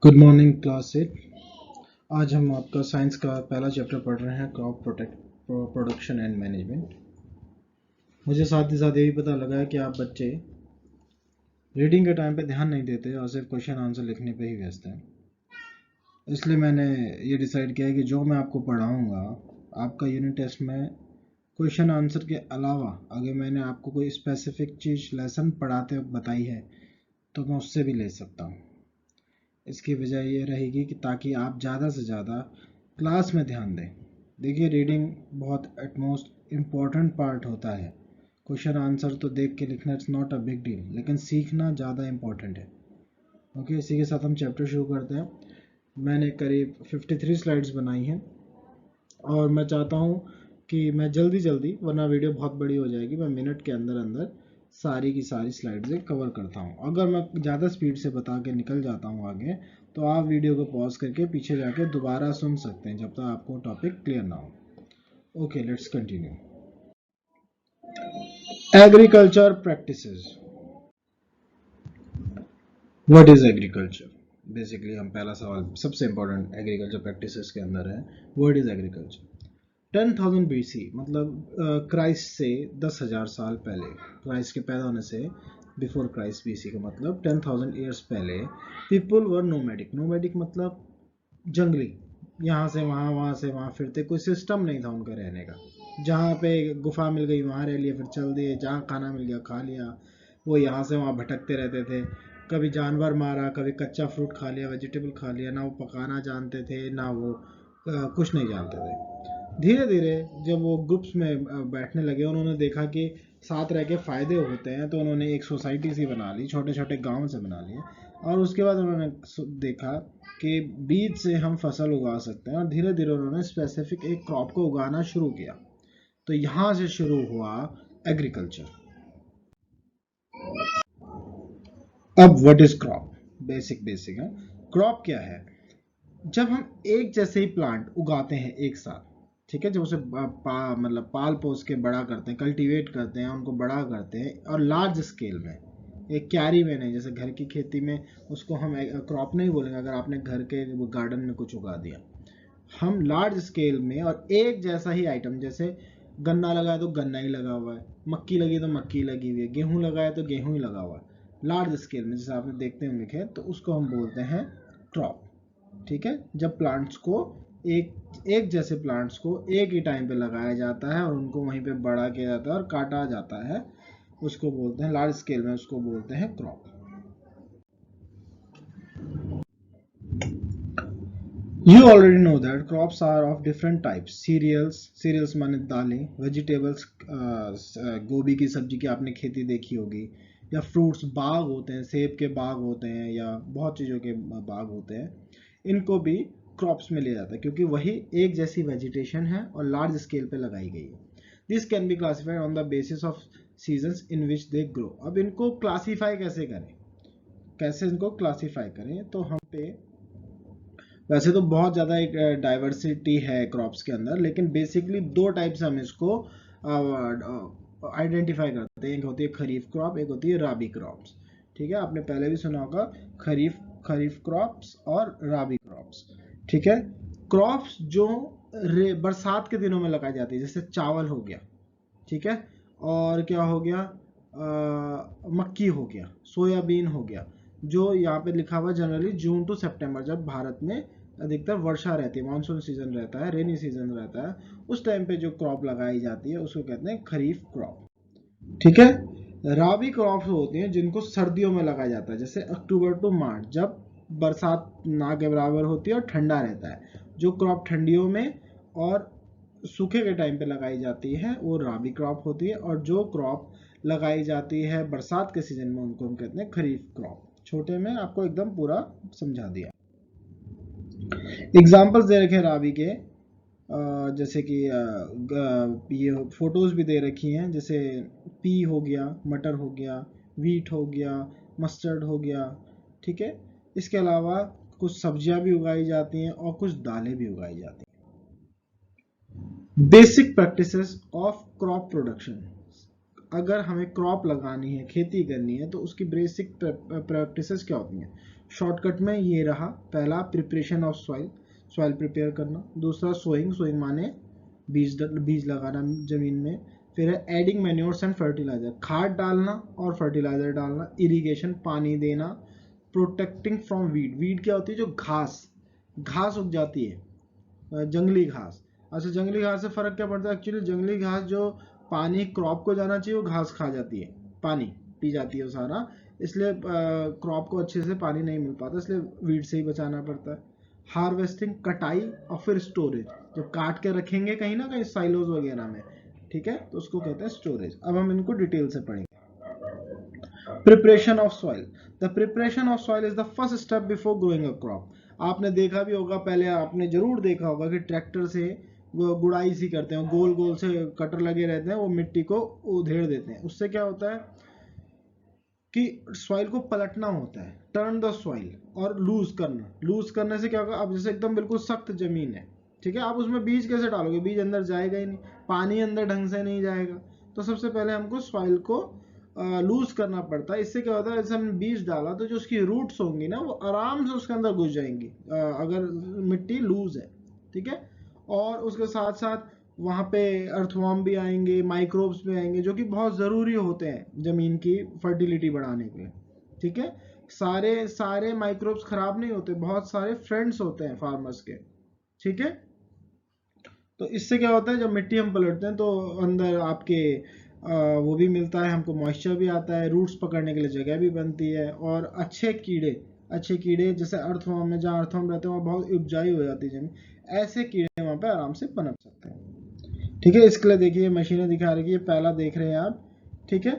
Good morning class 8। आज हम आपका साइंस का पहला चैप्टर पढ़ रहे हैं, क्रॉप प्रोडक्शन एंड मैनेजमेंट। मुझे साथ ही साथ ये भी पता लगा है कि आप बच्चे रीडिंग के टाइम पे ध्यान नहीं देते और सिर्फ क्वेश्चन आंसर लिखने पे ही व्यस्त हैं। इसलिए मैंने ये डिसाइड किया है कि जो मैं आपको पढ़ाऊँगा आपका यूनिट टेस्ट में क्वेश्चन आंसर के अलावा अगर मैंने आपको कोई स्पेसिफिक चीज़ लेसन पढ़ाते वक्त बताई है तो मैं उससे भी ले सकता हूँ। इसकी वजह ये रहेगी कि ताकि आप ज़्यादा से ज़्यादा क्लास में ध्यान दें। देखिए, रीडिंग बहुत एटमोस्ट इम्पॉर्टेंट पार्ट होता है। क्वेश्चन आंसर तो देख के लिखना it's not a big deal, लेकिन सीखना ज़्यादा इम्पॉर्टेंट है। ओके, इसी के साथ हम चैप्टर शुरू करते हैं। मैंने करीब 53 स्लाइड्स बनाई हैं और मैं चाहता हूँ कि मैं जल्दी वरना वीडियो बहुत बड़ी हो जाएगी, मैं मिनट के अंदर अंदर सारी की सारी स्लाइड्स कवर करता हूँ। अगर मैं ज़्यादा स्पीड से बता के निकल जाता हूँ आगे, तो आप वीडियो को पॉज करके पीछे जाके दोबारा सुन सकते हैं जब तक आपको टॉपिक क्लियर ना हो। Okay, let's continue. Agriculture practices. What is agriculture? Basically हम पहला सवाल सबसे इंपॉर्टेंट एग्रीकल्चर प्रैक्टिसेस के अंदर है, व्हाट इज एग्रीकल्चर। 10,000 BC मतलब क्राइस्ट से 10,000 साल पहले, क्राइस्ट के पैदा होने से बिफोर क्राइस्ट BC का मतलब 10,000 ईयर्स पहले पीपल वर नोमैडिक। नोमैडिक मतलब जंगली, यहाँ से वहाँ वहाँ से वहाँ फिरते, कोई सिस्टम नहीं था उनका रहने का। जहाँ पे गुफा मिल गई वहाँ रह लिया, फिर चल दिए, जहाँ खाना मिल गया खा लिया, वो यहाँ से वहाँ भटकते रहते थे। कभी जानवर मारा, कभी कच्चा फ्रूट खा लिया, वेजिटेबल खा लिया, ना वो पकाना जानते थे ना वो कुछ नहीं जानते थे। धीरे धीरे जब वो ग्रुप्स में बैठने लगे, उन्होंने देखा कि साथ रह के फ़ायदे होते हैं, तो उन्होंने एक सोसाइटी सी बना ली, छोटे छोटे गांव से बना लिए। और उसके बाद उन्होंने देखा कि बीज से हम फसल उगा सकते हैं, और धीरे धीरे उन्होंने स्पेसिफिक एक क्रॉप को उगाना शुरू किया। तो यहाँ से शुरू हुआ एग्रीकल्चर। अब व्हाट इज क्रॉप? बेसिक है। क्रॉप क्या है? जब हम एक जैसे ही प्लांट उगाते हैं एक साथ, ठीक है, जब उसे मतलब पाल पोस के बड़ा करते हैं, कल्टीवेट करते हैं, उनको बड़ा करते हैं, और लार्ज स्केल में, एक क्यारी में नहीं, जैसे घर की खेती में उसको हम क्रॉप नहीं बोलेंगे अगर आपने घर के गार्डन में कुछ उगा दिया। हम लार्ज स्केल में और एक जैसा ही आइटम, जैसे गन्ना लगा है तो गन्ना ही लगा हुआ है, मक्की लगी तो मक्की लगी हुई है, गेहूं लगा है तो गेहूं ही लगा हुआ है। लार्ज स्केल में जैसे आपने देखते होंगे खेत, तो उसको हम बोलते हैं क्रॉप। ठीक है, जब प्लांट्स को एक जैसे प्लांट्स को एक ही टाइम पे लगाया जाता है और उनको वहीं पे बड़ा किया जाता है और काटा जाता है, उसको बोलते हैं लार्ज स्केल में, उसको बोलते हैं crop. You already know that crops are of different types. Cereals माने दालें, vegetables गोभी की सब्जी की आपने खेती देखी होगी, या फ्रूट्स बाग होते हैं, सेब के बाग होते हैं, या बहुत चीज़ों के बाग होते हैं, इनको भी क्रॉप्स में लिया जाता है क्योंकि वही एक जैसी वेजिटेशन है और लार्ज स्केल पे लगाई गई है। This can be classified on the basis of seasons in which they grow. अब इनको क्लासीफाई कैसे करें, कैसे इनको क्लासीफाई करें? तो हम पे वैसे तो बहुत ज़्यादा एक डाइवर्सिटी है क्रॉप्स के अंदर, लेकिन बेसिकली दो टाइप से हम इसको आइडेंटिफाई करते हैं। एक होती है खरीफ क्रॉप, एक होती है राबी क्रॉप्स। ठीक है, आपने पहले भी सुना होगा खरीफ क्रॉप्स और राबी क्रॉप्स। ठीक है, क्रॉप्स जो बरसात के दिनों में लगाई जाती है, जैसे चावल हो गया, ठीक है, और क्या हो गया, मक्की हो गया, सोयाबीन हो गया, जो यहाँ पे लिखा हुआ जनरली जून टू सितंबर, जब भारत में अधिकतर वर्षा रहती है, मानसून सीजन रहता है, रेनी सीजन रहता है, उस टाइम पे जो क्रॉप लगाई जाती है उसको कहते हैं खरीफ क्रॉप। ठीक है, राबी क्रॉप होती हैं जिनको सर्दियों में लगाया जाता है, जैसे अक्टूबर टू मार्च, जब बरसात ना के बराबर होती है और ठंडा रहता है। जो क्रॉप ठंडियों में और सूखे के टाइम पे लगाई जाती है वो राबी क्रॉप होती है, और जो क्रॉप लगाई जाती है बरसात के सीजन में उनको हम कहते हैं खरीफ क्रॉप। छोटे में आपको एकदम पूरा समझा दिया। एग्जाम्पल्स दे रखे राबी के, जैसे कि ये फोटोज भी दे रखी हैं, जैसे पी हो गया, मटर हो गया, वीट हो गया, मस्टर्ड हो गया। ठीक है, इसके अलावा कुछ सब्जियां भी उगाई जाती हैं और कुछ दालें भी उगाई जाती हैं। Basic practices of crop production. अगर हमें क्रॉप लगानी है, खेती करनी है, तो उसकी बेसिक प्रैक्टिसेस क्या होती हैं? शॉर्टकट में ये रहा, पहला preparation of soil, soil prepare करना। दूसरा सोइंग, सोइंग माने बीज लगाना जमीन में। फिर है एडिंग मैन्योर्स एंड फर्टिलाइजर, खाद डालना और फर्टिलाइजर डालना। इरिगेशन, पानी देना। प्रोटेक्टिंग फ्रॉम वीड, वीड क्या होती है? जो घास उग जाती है, जंगली घास। अच्छा, जंगली घास से फर्क क्या पड़ता है? एक्चुअली जंगली घास जो पानी क्रॉप को जाना चाहिए वो घास खा जाती है, पानी पी जाती है वो सारा, इसलिए क्रॉप को अच्छे से पानी नहीं मिल पाता, इसलिए वीड से ही बचाना पड़ता है। हार्वेस्टिंग, कटाई और फिर स्टोरेज, जब काट के रखेंगे कहीं ना कहीं साइलोज वगैरह में, ठीक है, तो उसको कहते हैं स्टोरेज। अब हम इनको डिटेल से पढ़ेंगे। Preparation of soil, the preparation of soil is the first step before growing a crop. आपने देखा भी होगा, पहले आपने जरूर देखा होगा कि ट्रैक्टर से वो गुड़ाई सी करते हैं, गोल गोल से कटर लगे रहते हैं, वो मिट्टी को उधेड़ देते हैं। उससे क्या होता है कि सॉइल को पलटना होता है, टर्न द सॉइल, और लूज करना। लूज करने से क्या होगा? अब जैसे एकदम बिल्कुल सख्त जमीन है, ठीक है, आप उसमें बीज कैसे डालोगे? बीज अंदर जाएगा ही नहीं, पानी अंदर ढंग से नहीं जाएगा। तो सबसे पहले हमको सॉइल को लूज करना पड़ता है। इससे क्या होता है, जैसे हमने बीज डाला तो जो उसकी रूट्स होंगी ना, वो आराम से उसके अंदर घुस जाएंगी, अगर मिट्टी लूज है, ठीक है। और उसके साथ साथ वहाँ पे अर्थवर्म भी आएंगे, माइक्रोब्स भी आएंगे, जो कि बहुत ज़रूरी होते हैं ज़मीन की फर्टिलिटी बढ़ाने के लिए, ठीक है। सारे सारे माइक्रोब्स खराब नहीं होते, बहुत सारे फ्रेंड्स होते हैं फार्मर्स के, ठीक है। तो इससे क्या होता है, जब मिट्टी हम पलटते हैं तो अंदर आपके वो भी मिलता है हमको, मॉइस्चर भी आता है, रूट्स पकड़ने के लिए जगह भी बनती है, और अच्छे कीड़े जैसे अर्थवर्म में, जहाँ अर्थवर्म रहते हैं वहाँ बहुत उपजाऊ हो जाती है जमीन, ऐसे कीड़े वहाँ पे आराम से पनप सकते हैं, ठीक है। इसके लिए देखिए मशीनें दिखा रही है, ये पहला देख रहे हैं आप, ठीक है।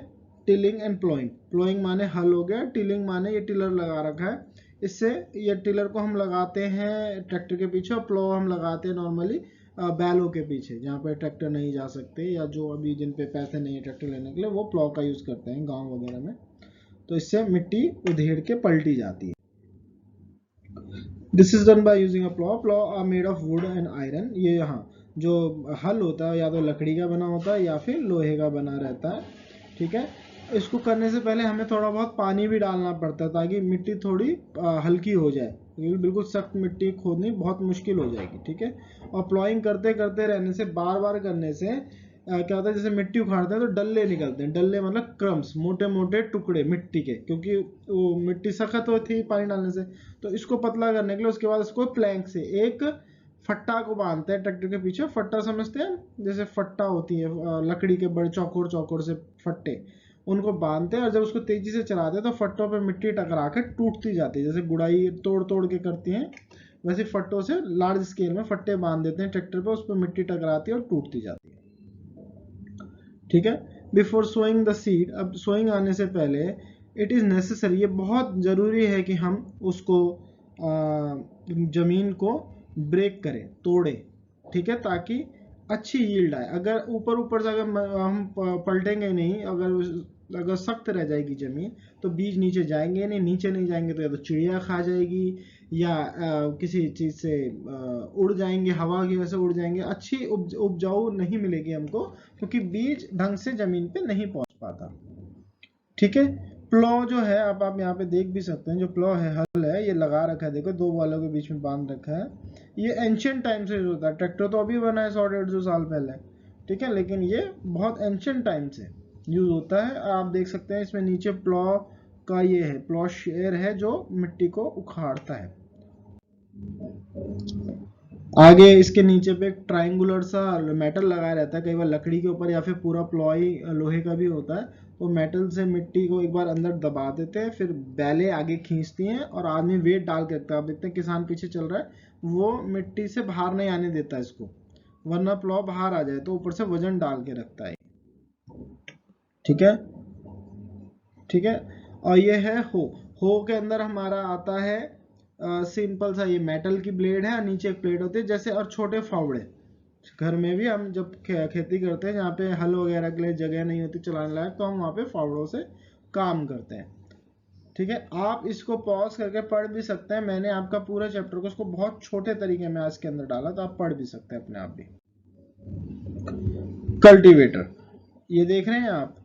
टिलिंग एंड प्लोइंग, प्लोइंग माने हल हो गया, टिलिंग माने ये टिलर लगा रखा है, इससे ये टिलर को हम लगाते हैं ट्रैक्टर के पीछे, और प्लो हम लगाते हैं नॉर्मली बैलों के पीछे, जहाँ पे ट्रैक्टर नहीं जा सकते, या जो अभी जिन पे पैसे नहीं है ट्रैक्टर लेने के लिए, वो प्लो का यूज़ करते हैं गांव वगैरह में। तो इससे मिट्टी उधेड़ के पलटी जाती है। This is done by using a plough, plough are made of wood and iron. ये यहाँ जो हल होता है या तो लकड़ी का बना होता है या फिर लोहे का बना रहता है, ठीक है। इसको करने से पहले हमें थोड़ा बहुत पानी भी डालना पड़ता है ताकि मिट्टी थोड़ी हल्की हो जाए, क्योंकि बिल्कुल सख्त मिट्टी खोदनी बहुत मुश्किल हो जाएगी, ठीक है। और प्लॉइंग करते करते रहने से, बार बार करने से क्या होता है, जैसे मिट्टी उखाड़ते हैं तो डल्ले निकलते हैं, डल्ले मतलब क्रम्स, मोटे मोटे टुकड़े मिट्टी के, क्योंकि वो मिट्टी सख्त होती है पानी डालने से। तो इसको पतला करने के लिए उसके बाद इसको प्लैंक से एक फट्टा को बांधते हैं ट्रैक्टर के पीछे। फट्टा समझते हैं, जैसे फट्टा होती है लकड़ी के बड़े चौकोर चौकोर से फट्टे, उनको बांधते हैं, और जब उसको तेजी से चलाते हैं तो फट्टों पे मिट्टी टकरा के टूटती जाती है, जैसे गुड़ाई तोड़ तोड़ के करती हैं वैसे फट्टों से लार्ज स्केल में फट्टे बांध देते हैं ट्रैक्टर पे, उस पर मिट्टी टकराती है और टूटती जाती है, ठीक है। बिफोर सोइंग द सीड, अब सोइंग आने से पहले इट इज़ नेसेसरी, ये बहुत ज़रूरी है कि हम उसको ज़मीन को ब्रेक करें, तोड़े, ठीक है, ताकि अच्छी यील्ड आए। अगर ऊपर ऊपर से अगर हम पलटेंगे नहीं, अगर सख्त रह जाएगी ज़मीन तो बीज नीचे जाएंगे नहीं, नीचे नहीं जाएंगे तो या तो चिड़िया खा जाएगी या किसी चीज़ से उड़ जाएंगे, हवा की वजह से उड़ जाएंगे, अच्छी उपजाऊ नहीं मिलेगी हमको, क्योंकि बीज ढंग से ज़मीन पे नहीं पहुंच पाता, ठीक है। प्लो जो है, अब आप यहाँ पे देख भी सकते हैं, जो प्लो है, हल है, ये लगा रखा है, देखो दो वालों के बीच में बांध रखा है। ये एंशियंट टाइम से यूज होता है, ट्रैक्टर तो अभी बना है 100-150 साल पहले, ठीक है, लेकिन ये बहुत एंशियंट टाइम से यूज होता है। आप देख सकते हैं इसमें नीचे प्लो का ये है, प्लो शेयर है जो मिट्टी को उखाड़ता है। आगे इसके नीचे पे एक ट्राइंगुलर सा मेटल लगाया रहता है, कई बार लकड़ी के ऊपर या फिर पूरा प्लॉय लोहे का भी होता है, तो मेटल से मिट्टी को एक बार अंदर दबा देते हैं, फिर बैलें आगे खींचती हैं और आदमी वेट डाल के रखता है। आप देखते हैं किसान पीछे चल रहा है, वो मिट्टी से बाहर नहीं आने देता इसको, वरना प्लॉ बाहर आ जाए, तो ऊपर से वजन डाल के रखता है, ठीक है, ठीक है। और ये है हो के अंदर हमारा आता है सिंपल सा ये मेटल की ब्लेड है, नीचे एक प्लेट होती है जैसे, और छोटे फावड़े। घर में भी हम जब खेती करते हैं, जहाँ पे हल वगैरह के लिए जगह नहीं होती चलाने लायक, तो हम वहाँ पे फावड़ों से काम करते हैं, ठीक है। आप इसको पॉज करके पढ़ भी सकते हैं, मैंने आपका पूरा चैप्टर को उसको बहुत छोटे तरीके में आज के अंदर डाला, तो आप पढ़ भी सकते हैं अपने आप भी। कल्टीवेटर, ये देख रहे हैं आप,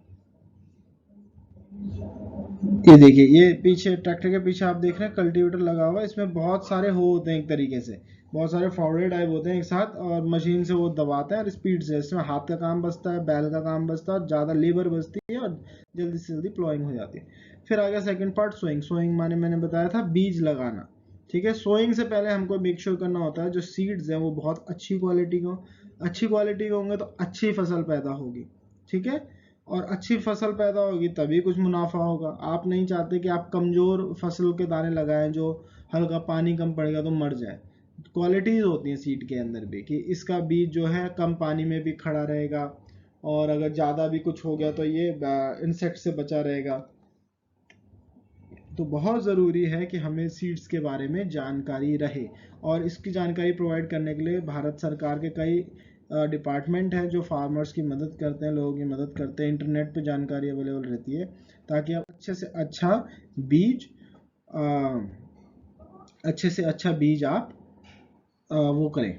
ये देखिए, ये पीछे ट्रैक्टर के पीछे आप देख रहे हैं कल्टीवेटर लगा हुआ है, इसमें बहुत सारे हो होते हैं एक तरीके से, बहुत सारे फावड़े टाइप होते हैं एक साथ, और मशीन से वो दबाते हैं और स्पीड से, इसमें हाथ का काम बचता है, बैल का काम बचता है, और ज़्यादा लेबर बचती है और जल्दी से जल्दी प्लॉइंग हो जाती है। फिर आ गया सेकेंड पार्ट, सोइंग। सोइंग माने मैंने बताया था बीज लगाना, ठीक है। सोइंग से पहले हमको मेक श्योर करना होता है जो सीड्स हैं वो बहुत अच्छी क्वालिटी के होंगे तो अच्छी फसल पैदा होगी, ठीक है। और अच्छी फसल पैदा होगी तभी कुछ मुनाफा होगा। आप नहीं चाहते कि आप कमजोर फसल के दाने लगाएं जो हल्का पानी कम पड़ेगा तो मर जाए। क्वालिटीज होती हैं सीड के अंदर भी कि इसका बीज जो है कम पानी में भी खड़ा रहेगा, और अगर ज़्यादा भी कुछ हो गया तो ये इंसेक्ट से बचा रहेगा। तो बहुत ज़रूरी है कि हमें सीड्स के बारे में जानकारी रहे, और इसकी जानकारी प्रोवाइड करने के लिए भारत सरकार के कई डिपार्टमेंट हैं जो फार्मर्स की मदद करते हैं, लोगों की मदद करते हैं। इंटरनेट पे जानकारी अवेलेबल रहती है ताकि आप अच्छे से अच्छा बीज आप वो करें,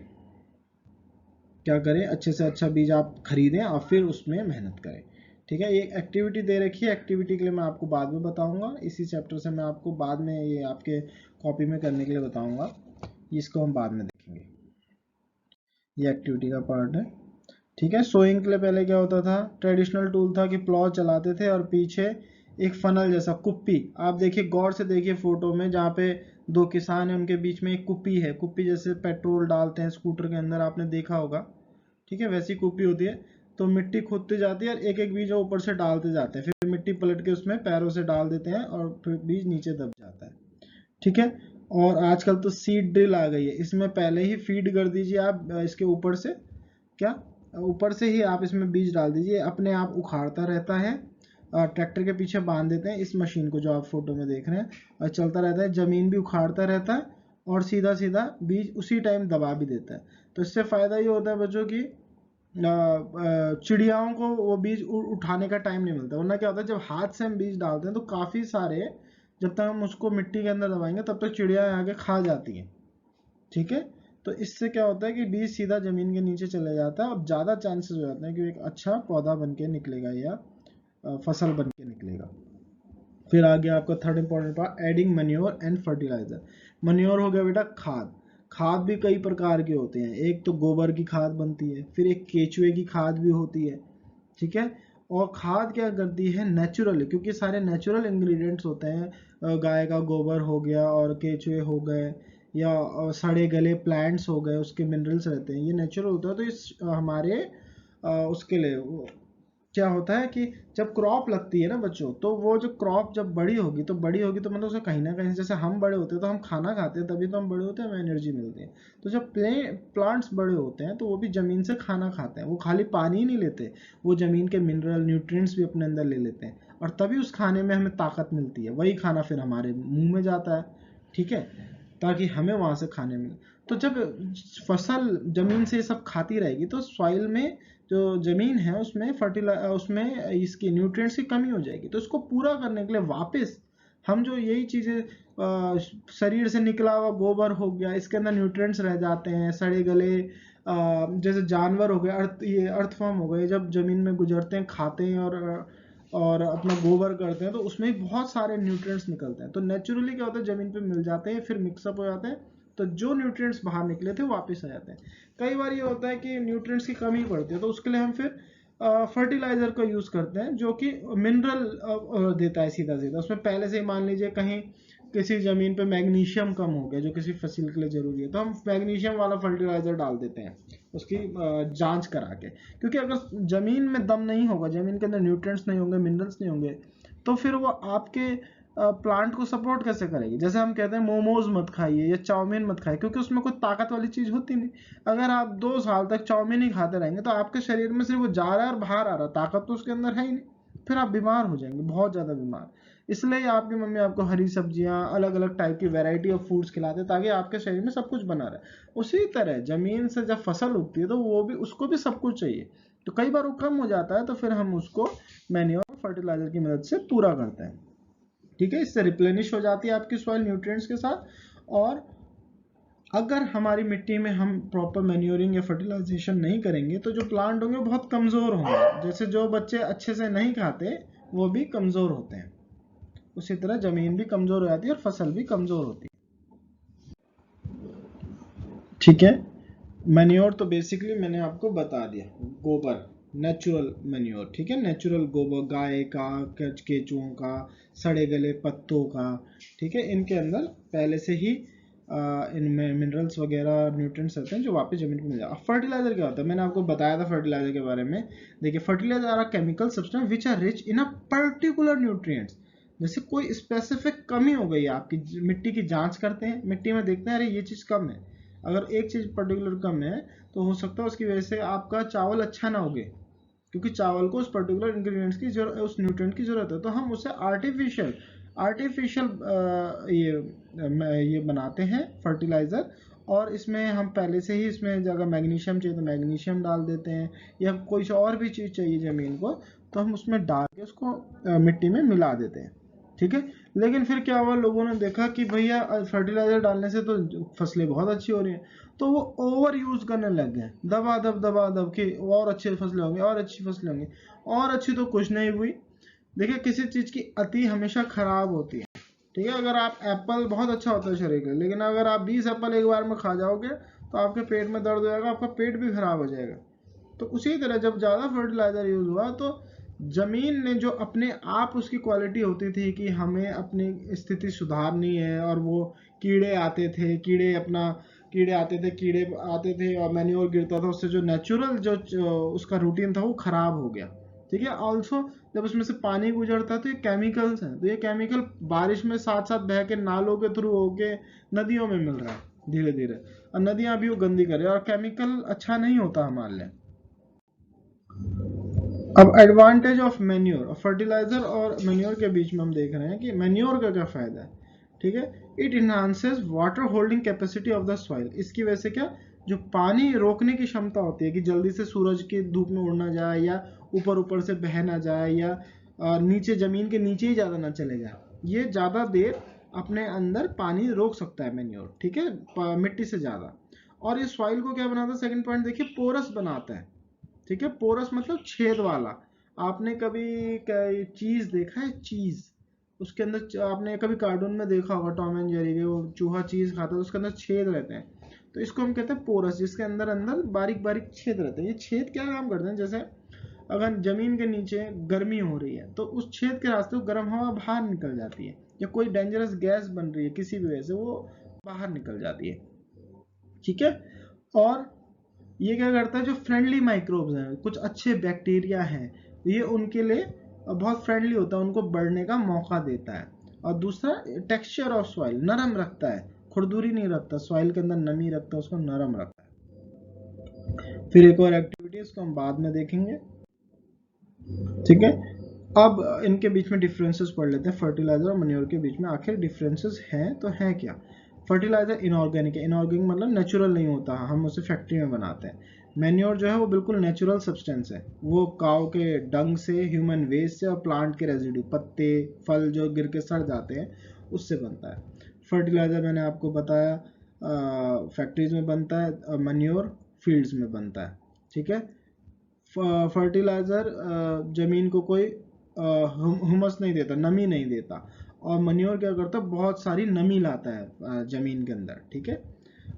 क्या करें, अच्छे से अच्छा बीज आप खरीदें और फिर उसमें मेहनत करें, ठीक है। ये एक्टिविटी दे रखी है, एक्टिविटी के लिए मैं आपको बाद में बताऊंगा, इसी चैप्टर से मैं आपको बाद में ये आपके कॉपी में करने के लिए बताऊंगा, इसको हम बाद में देखेंगे। ये एक्टिविटी का पार्ट है, ठीक है। सोइंग के लिए पहले क्या होता था, ट्रेडिशनल टूल था कि प्लॉ चलाते थे और पीछे एक फनल जैसा कुप्पी, आप देखिए गौर से देखिए फोटो में, जहाँ पे दो किसान हैं उनके बीच में एक कुप्पी है, कुप्पी जैसे पेट्रोल डालते हैं स्कूटर के अंदर, आपने देखा होगा, ठीक है, वैसी कुप्पी होती है। तो मिट्टी खोदती जाती है और एक एक बीज ऊपर से डालते जाते हैं, फिर मिट्टी पलट के उसमें पैरों से डाल देते हैं और फिर बीज नीचे दब जाता है, ठीक है। और आजकल तो सीड ड्रिल आ गई है, इसमें पहले ही फीड कर दीजिए आप इसके ऊपर से, क्या ऊपर से ही आप इसमें बीज डाल दीजिए, अपने आप उखाड़ता रहता है, ट्रैक्टर के पीछे बांध देते हैं इस मशीन को जो आप फोटो में देख रहे हैं, और चलता रहता है, जमीन भी उखाड़ता रहता है और सीधा सीधा बीज उसी टाइम दबा भी देता है। तो इससे फायदा ये होता है बच्चों की, चिड़ियाओं को वो बीज उठाने का टाइम नहीं मिलता, वरना क्या होता है जब हाथ से हम बीज डालते हैं तो काफी सारे, जब तक हम उसको मिट्टी के अंदर दबाएंगे तब तक चिड़िया आके खा जाती है, ठीक है। तो इससे क्या होता है कि बीज सीधा जमीन के नीचे चले जाता है और ज्यादा चांसेस हो जाते हैं कि एक अच्छा पौधा बन के निकलेगा या फसल बन के निकलेगा। फिर आ गया आपका third important part, adding manure and fertiliser. Manure हो गया बेटा खाद, खाद भी कई प्रकार के होते हैं, एक तो गोबर की खाद बनती है, फिर एक केचुए की खाद भी होती है, ठीक है। और खाद क्या करती है नेचुरली, क्योंकि सारे नेचुरल इंग्रेडिएंट्स होते हैं, गाय का गोबर हो गया और केचुए हो गए या सड़े गले प्लांट्स हो गए, उसके मिनरल्स रहते हैं, ये नेचुरल होता है। तो इस हमारे उसके लिए क्या होता है कि जब क्रॉप लगती है ना बच्चों, तो वो जो क्रॉप जब बड़ी होगी तो मतलब उसे कहीं ना कहीं, जैसे हम बड़े होते हैं तो हम खाना खाते हैं तभी तो हम बड़े होते हैं, हमें एनर्जी मिलती है। तो जब प्लांट्स बड़े होते हैं तो वो भी जमीन से खाना खाते हैं, वो खाली पानी ही नहीं लेते, वो जमीन के मिनरल न्यूट्रिएंट्स भी अपने अंदर ले लेते हैं, और तभी उस खाने में हमें ताकत मिलती है, वही खाना फिर हमारे मुंह में जाता है, ठीक है, ताकि हमें वहां से खाने मिले। तो जब फसल जमीन से ये सब खाती रहेगी तो सॉइल में जो जमीन है उसमें इसकी न्यूट्रिएंट्स की कमी हो जाएगी। तो इसको पूरा करने के लिए वापस हम जो यही चीजें शरीर से निकला हुआ गोबर हो गया, इसके अंदर न्यूट्रिएंट्स रह जाते हैं, सड़े गले जैसे जानवर हो गए, ये अर्थवर्म हो गए, जब जमीन में गुजरते हैं खाते हैं और अपना गोबर करते हैं तो उसमें बहुत सारे न्यूट्रिएंट्स निकलते हैं। तो नेचुरली क्या होता है जमीन पे मिल जाते हैं, फिर मिक्सअप हो जाते हैं, तो जो न्यूट्रिएंट्स बाहर निकले थे वापस आ जाते हैं। कई बार ये होता है कि न्यूट्रिएंट्स की कमी पड़ती है, तो उसके लिए हम फिर फर्टिलाइजर का यूज करते हैं जो कि मिनरल देता है सीधा सीधा। उसमें पहले से ही मान लीजिए कहीं किसी जमीन पे मैग्नीशियम कम हो गया जो किसी फसल के लिए जरूरी है, तो हम मैग्नीशियम वाला फर्टिलाइजर डाल देते हैं उसकी जांच करा के, क्योंकि अगर जमीन में दम नहीं होगा, जमीन के अंदर न्यूट्रिएंट्स नहीं होंगे, मिनरल्स नहीं होंगे, तो फिर वो आपके प्लांट को सपोर्ट कैसे करेगी। जैसे हम कहते हैं मोमोज मत खाइए या चाउमीन मत खाइए, क्योंकि उसमें कोई ताकत वाली चीज होती नहीं। अगर आप 2 साल तक चाउमीन ही खाते रहेंगे तो आपके शरीर में सिर्फ वो जा रहा है और बाहर आ रहा है, ताकत तो उसके अंदर है ही नहीं, फिर आप बीमार हो जाएंगे, बहुत ज्यादा बीमार। इसलिए आपकी मम्मी आपको हरी सब्जियां, अलग अलग टाइप की वैरायटी ऑफ फूड्स खिलाते हैं ताकि आपके शरीर में सब कुछ बना रहे। उसी तरह जमीन से जब फसल उगती है तो वो भी, उसको भी सब कुछ चाहिए। तो कई बार वो कम हो जाता है तो फिर हम उसको मैन्योर फर्टिलाइजर की मदद से पूरा करते हैं, ठीक है। इससे रिप्लेनिश हो जाती है आपकी सॉइल न्यूट्रिएंट्स के साथ। और अगर हमारी मिट्टी में हम प्रॉपर मैन्योरिंग या फर्टिलाइजेशन नहीं करेंगे तो जो प्लांट होंगे बहुत कमजोर होंगे, जैसे जो बच्चे अच्छे से नहीं खाते वो भी कमजोर होते हैं, उसी तरह जमीन भी कमजोर हो जाती है और फसल भी कमजोर होती है। ठीक है, मैन्योर तो बेसिकली मैंने आपको बता दिया, गोबर, नेचुरल मैन्योर। ठीक है, नेचुरल गोबर गाय का, केचुओं का, सड़े गले पत्तों का। ठीक है, इनके अंदर पहले से ही इनमें मिनरल्स वगैरह न्यूट्रिएंट्स रहते हैं जो वापस जमीन को मिल जाए। अब फर्टिलाइजर क्या होता है, मैंने आपको बताया था फर्टिलाइजर के बारे में। देखिए, fertiliser are chemical substance which are rich in a particular nutrients. जैसे कोई स्पेसिफिक कमी हो गई है, आपकी मिट्टी की जांच करते हैं, मिट्टी में देखते हैं अरे ये चीज कम है, अगर एक चीज पर्टिकुलर कम है तो हो सकता है उसकी वजह से आपका चावल अच्छा ना उगे, क्योंकि चावल को उस पर्टिकुलर इंग्रेडिएंट्स की जरूरत, उस न्यूट्रिएंट की जरूरत है, तो हम उसे आर्टिफिशियल आर्टिफिशियल ये बनाते हैं फर्टिलाइजर। और इसमें हम पहले से ही इसमें अगर मैग्नीशियम चाहिए तो मैग्नीशियम डाल देते हैं, या कोई और भी चीज़ चाहिए ज़मीन को तो हम उसमें डाल के उसको मिट्टी में मिला देते हैं। ठीक है, लेकिन फिर क्या हुआ, लोगों ने देखा कि भैया फर्टिलाइजर डालने से तो फसलें बहुत अच्छी हो रही हैं, तो वो ओवर यूज करने लग गए, दबा दब कि और अच्छी फसलें होंगी और अच्छी फसलें होंगी, और अच्छी तो कुछ नहीं हुई। देखिए, किसी चीज की अति हमेशा खराब होती है। ठीक है, अगर आप एप्पल बहुत अच्छा होता है शरीर के लिए, लेकिन अगर आप 20 एप्पल एक बार में खा जाओगे तो आपके पेट में दर्द हो जाएगा, आपका पेट भी खराब हो जाएगा। तो उसी तरह जब ज़्यादा फर्टिलाइजर यूज हुआ तो जमीन ने जो अपने आप उसकी क्वालिटी होती थी कि हमें अपनी स्थिति सुधारनी है, और वो कीड़े आते थे, कीड़े आते थे और मैन्योर गिरता था, उससे जो नेचुरल जो उसका रूटीन था वो खराब हो गया। ठीक है, ऑल्सो जब उसमें से पानी गुजरता है तो ये केमिकल्स हैं, तो ये केमिकल बारिश में साथ साथ बह के नालों के थ्रू होके नदियों में मिल रहा है धीरे धीरे, और नदियां भी वो गंदी कर रही है, और केमिकल अच्छा नहीं होता हमारे लिए। अब एडवांटेज ऑफ मैन्योर और फर्टिलाइजर और मैन्योर के बीच में हम देख रहे हैं कि मैन्योर का क्या फायदा है। ठीक है, it enhances water holding capacity of the soil. इसकी वजह से क्या, जो पानी रोकने की क्षमता होती है कि जल्दी से सूरज की धूप में उड़ ना जाए, या ऊपर ऊपर से बह ना जाए, या नीचे जमीन के नीचे ही ज्यादा ना चले जाए, ये ज्यादा देर अपने अंदर पानी रोक सकता है मैन्योर। ठीक है, मिट्टी से ज्यादा। और ये सॉइल को क्या बनाता है, सेकंड पॉइंट देखिए, पोरस बनाता है। ठीक है, पोरस मतलब छेद वाला। आपने कभी चीज देखा है, चीज उसके अंदर, आपने कभी कार्टून में देखा होगा टॉम एंड जेरी के, वो चूहा चीज खाता है उसके अंदर छेद रहते हैं, तो इसको हम कहते हैं पोरस, जिसके अंदर अंदर बारीक बारीक छेद रहते हैं। ये छेद क्या काम करते हैं, जैसे अगर जमीन के नीचे गर्मी हो रही है तो उस छेद के रास्ते गर्म हवा बाहर निकल जाती है, या कोई डेंजरस गैस बन रही है किसी भी वजह से वो बाहर निकल जाती है। ठीक है, और ये क्या करता है, जो फ्रेंडली माइक्रोब्स हैं, कुछ अच्छे बैक्टीरिया हैं, ये उनके लिए बहुत फ्रेंडली होता है, उनको बढ़ने का मौका देता है। और दूसरा, टेक्सचर ऑफ सॉइल नरम रखता है, खुरदुरी नहीं रखता, सॉइल के अंदर नमी रखता है, उसको नरम रखता है। फिर एक और एक्टिविटीज को हम बाद में देखेंगे। ठीक है, अब इनके बीच में डिफरेंसेस पढ़ लेते हैं, फर्टिलाइजर और मैन्योर के बीच में आखिर डिफरेंसेस हैं तो हैं क्या। फर्टिलाइजर इनऑर्गेनिक है, इनऑर्गेनिक मतलब नेचुरल नहीं होता, हम उसे फैक्ट्री में बनाते हैं। मैन्योर जो है वो बिल्कुल नेचुरल सब्सटेंस है, वो काव के डंग से, ह्यूमन वेस्ट से और प्लांट के रेजिड्यू, पत्ते फल जो गिर के सड़ जाते हैं उससे बनता है। फर्टिलाइजर मैंने आपको बताया फैक्ट्रीज में बनता है, और मैन्योर फील्ड्स में बनता है। ठीक है, फर्टिलाइजर जमीन को कोई हुमस नहीं देता, नमी नहीं देता, और मन्योर क्या करता है, बहुत सारी नमी लाता है जमीन के अंदर। ठीक है,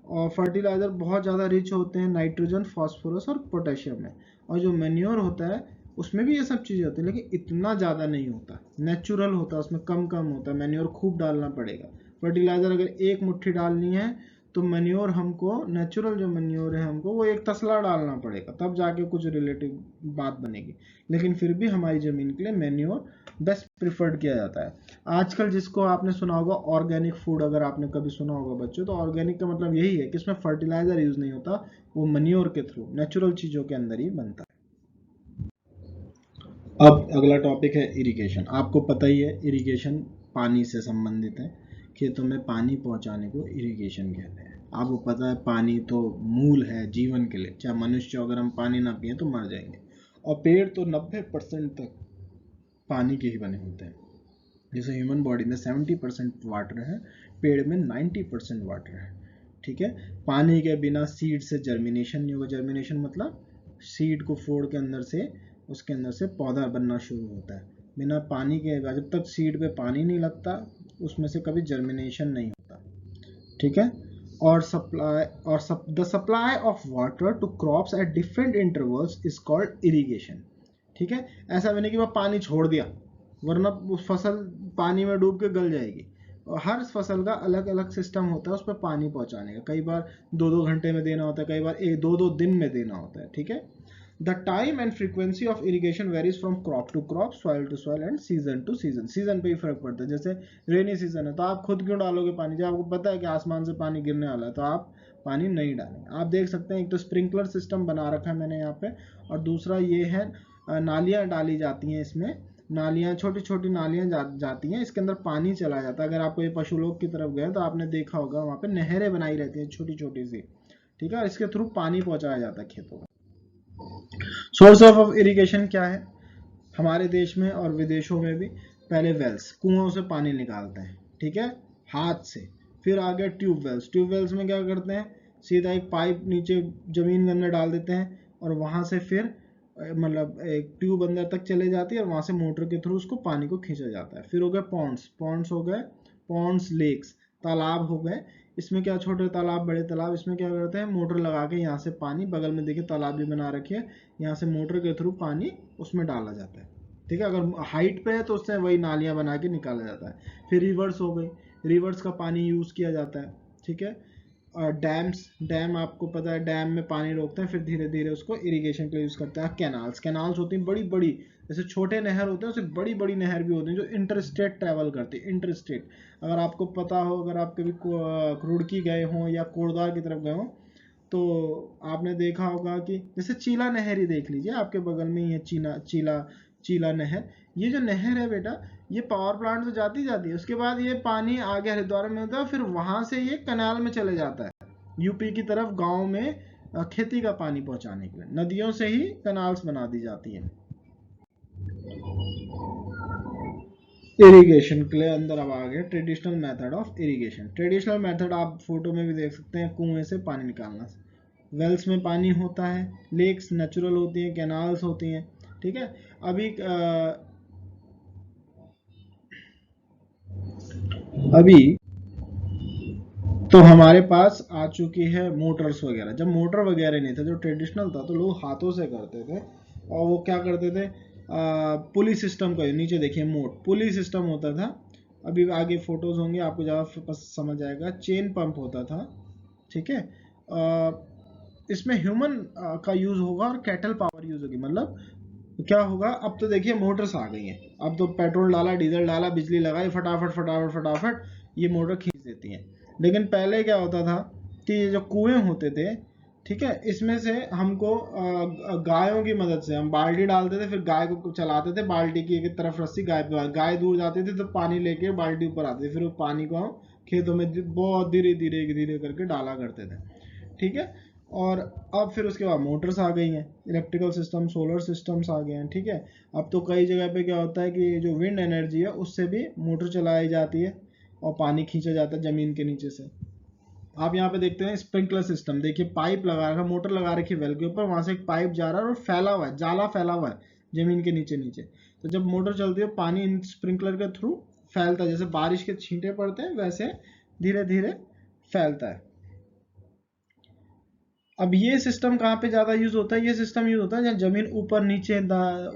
और फर्टिलाइजर बहुत ज़्यादा रिच होते हैं नाइट्रोजन, फास्फोरस और पोटेशियम में, और जो मैन्योर होता है उसमें भी ये सब चीज़ें होती है, लेकिन इतना ज़्यादा नहीं होता, नेचुरल होता है, उसमें कम कम होता है, मैन्योर खूब डालना पड़ेगा। फर्टिलाइजर अगर एक मुट्ठी डालनी है तो मैन्योर हमको, नेचुरल जो मैन्योर है हमको वो एक तसला डालना पड़ेगा, तब जाके कुछ रिलेटिव बात बनेगी, लेकिन फिर भी हमारी ज़मीन के लिए मैन्योर बेस्ट प्रिफर्ड किया जाता है। आजकल जिसको आपने सुना होगा ऑर्गेनिक फूड, अगर आपने कभी सुना होगा बच्चों, तो ऑर्गेनिक का मतलब यही है कि इसमें फर्टिलाइजर यूज नहीं होता, वो मैन्योर के थ्रू नेचुरल चीज़ों के अंदर ही बनता है। अब अगला टॉपिक है इरिगेशन। आपको पता ही है इरिगेशन पानी से संबंधित है, खेतों में पानी पहुंचाने को इरिगेशन कहते हैं। आपको पता है पानी तो मूल है जीवन के लिए, चाहे मनुष्य अगर हम पानी ना पिए तो मर जाएंगे, और पेड़ तो 90% तक पानी के ही बने होते हैं। जैसे ह्यूमन बॉडी में 70% वाटर है, पेड़ में 90% वाटर है। ठीक है, पानी के बिना सीड से जर्मिनेशन नहीं होगा। जर्मिनेशन मतलब सीड को फोड़ के अंदर से, उसके अंदर से पौधा बनना शुरू होता है, बिना पानी के, जब तक सीड पे पानी नहीं लगता उसमें से कभी जर्मिनेशन नहीं होता, ठीक है। और the supply of water to crops at different intervals is called irrigation, ठीक है। ऐसा मैंने कि मैं पानी छोड़ दिया वरना उस फसल पानी में डूब के गल जाएगी, और हर फसल का अलग अलग सिस्टम होता है उस पर पानी पहुंचाने का, कई बार 2-2 घंटे में देना होता है, कई बार 1-2 दिन में देना होता है, ठीक है। The time and frequency of irrigation varies from crop to crop, soil to soil and season to season, season पे ही फर्क पड़ता है। जैसे रेनी सीजन है तो आप खुद क्यों डालोगे पानी, जब आपको पता है कि आसमान से पानी गिरने वाला है तो आप पानी नहीं डालेंगे। आप देख सकते हैं एक तो स्प्रिंकलर सिस्टम बना रखा है मैंने यहाँ पे, और दूसरा ये है नालियाँ डाली जाती हैं इसमें, नालियाँ छोटी छोटी नालियाँ जाती हैं, इसके अंदर पानी चला जाता है। अगर आप कोई पशु लोग की तरफ गए तो आपने देखा होगा वहाँ पे नहरें बनाई रहती हैं छोटी छोटी सी, ठीक है, इसके थ्रू पानी पहुंचाया जाता है खेतों में। सोर्स ऑफ इरिगेशन क्या है हमारे देश में और विदेशों में भी, पहले वेल्स, कुओं से पानी निकालते हैं, ठीक है, हाथ से। फिर आगे ट्यूबवेल्स, ट्यूबवेल्स में क्या करते हैं, सीधा एक पाइप नीचे जमीन के अंदर डाल देते हैं और वहां से फिर मतलब एक ट्यूब अंदर तक चले जाती है और वहां से मोटर के थ्रू उसको पानी को खींचा जाता है। फिर हो गए पॉन्ड्स, पॉन्ड्स हो गए, पॉन्ड्स लेक्स, तालाब हो गए। इसमें क्या, छोटे तालाब बड़े तालाब, इसमें क्या करते हैं मोटर लगा के यहाँ से पानी, बगल में देखिए तालाब भी बना रखी है, यहाँ से मोटर के थ्रू पानी उसमें डाला जाता है, ठीक है। अगर हाइट पे है तो उससे वही नालियाँ बना के निकाला जाता है। फिर रिवर्स हो गई, रिवर्स का पानी यूज किया जाता है, ठीक है। और डैम्स, डैम आपको पता है डैम में पानी रोकते हैं फिर धीरे धीरे उसको इरिगेशन के लिए यूज करते हैं। कैनाल्स, कैनाल्स होती हैं बड़ी बड़ी, जैसे छोटे नहर होते हैं उससे बड़ी बड़ी नहर भी होती हैं जो इंटरस्टेट ट्रैवल करती है, इंटरस्टेट। अगर आपको पता हो, अगर आप कभी रुड़की गए हों या कोटद्वार की तरफ गए हों तो आपने देखा होगा कि जैसे चीला नहर ही देख लीजिए, आपके बगल में ही है चीला चीला नहर। ये जो नहर है बेटा, ये पावर प्लांट तो जाती जाती है, उसके बाद ये पानी आगे हरिद्वार में होता है, फिर वहां से ये कनाल में चले जाता है यूपी की तरफ, गांव में खेती का पानी पहुंचाने के लिए नदियों से ही कनाल्स बना दी जाती है। इरिगेशन के लिए अंदर अब आ गया traditional method of irrigation. Traditional method आप फोटो में भी देख सकते हैं, कुएं से पानी निकालना, वेल्स में पानी होता है, लेक्स नेचुरल होती हैं, कैनाल्स होती हैं, ठीक है। अभी तो हमारे पास आ चुकी है मोटर्स वगैरह। जब मोटर वगैरह नहीं था, जो ट्रेडिशनल था तो लोग हाथों से करते थे, और वो क्या करते थे, पुली सिस्टम का, नीचे देखिए मोट पुली सिस्टम होता था। अभी आगे फोटोज होंगे आपको ज़्यादा समझ आएगा। चेन पंप होता था, ठीक है। इसमें ह्यूमन का यूज होगा और कैटल पावर यूज होगी। मतलब क्या होगा, अब तो देखिए मोटर्स आ गई हैं, अब तो पेट्रोल डाला, डीजल डाला, बिजली लगाई, फटाफट फटाफट फटाफट ये मोटर खींच देती हैं। लेकिन पहले क्या होता था कि ये जो कुएं होते थे, ठीक है, इसमें से हमको गायों की मदद से हम बाल्टी डालते थे, फिर गाय को चलाते थे, बाल्टी की एक तरफ रस्सी, गाय दूर जाती थी तो पानी लेके बाल्टी ऊपर आती थी, फिर वो पानी को हम खेतों में बहुत धीरे धीरे धीरे करके डाला करते थे, ठीक है। और अब फिर उसके बाद मोटर्स आ गई हैं, इलेक्ट्रिकल सिस्टम, सोलर सिस्टम्स आ गए हैं, ठीक है। अब तो कई जगह पे क्या होता है कि जो विंड एनर्जी है उससे भी मोटर चलाई जाती है और पानी खींचा जाता है जमीन के नीचे से। आप यहाँ पे देखते हैं स्प्रिंकलर सिस्टम, देखिए पाइप लगा रखा, मोटर लगा रखी है वेल के ऊपर, वहां से एक पाइप जा रहा है और फैला हुआ है, जाला फैला हुआ है जमीन के नीचे नीचे। तो जब मोटर चलती है पानी इन स्प्रिंकलर के थ्रू फैलता है, जैसे बारिश के छींटे पड़ते हैं वैसे धीरे धीरे फैलता है। अब ये सिस्टम कहाँ पे ज्यादा यूज होता है, ये सिस्टम यूज होता है जहाँ जमीन ऊपर नीचे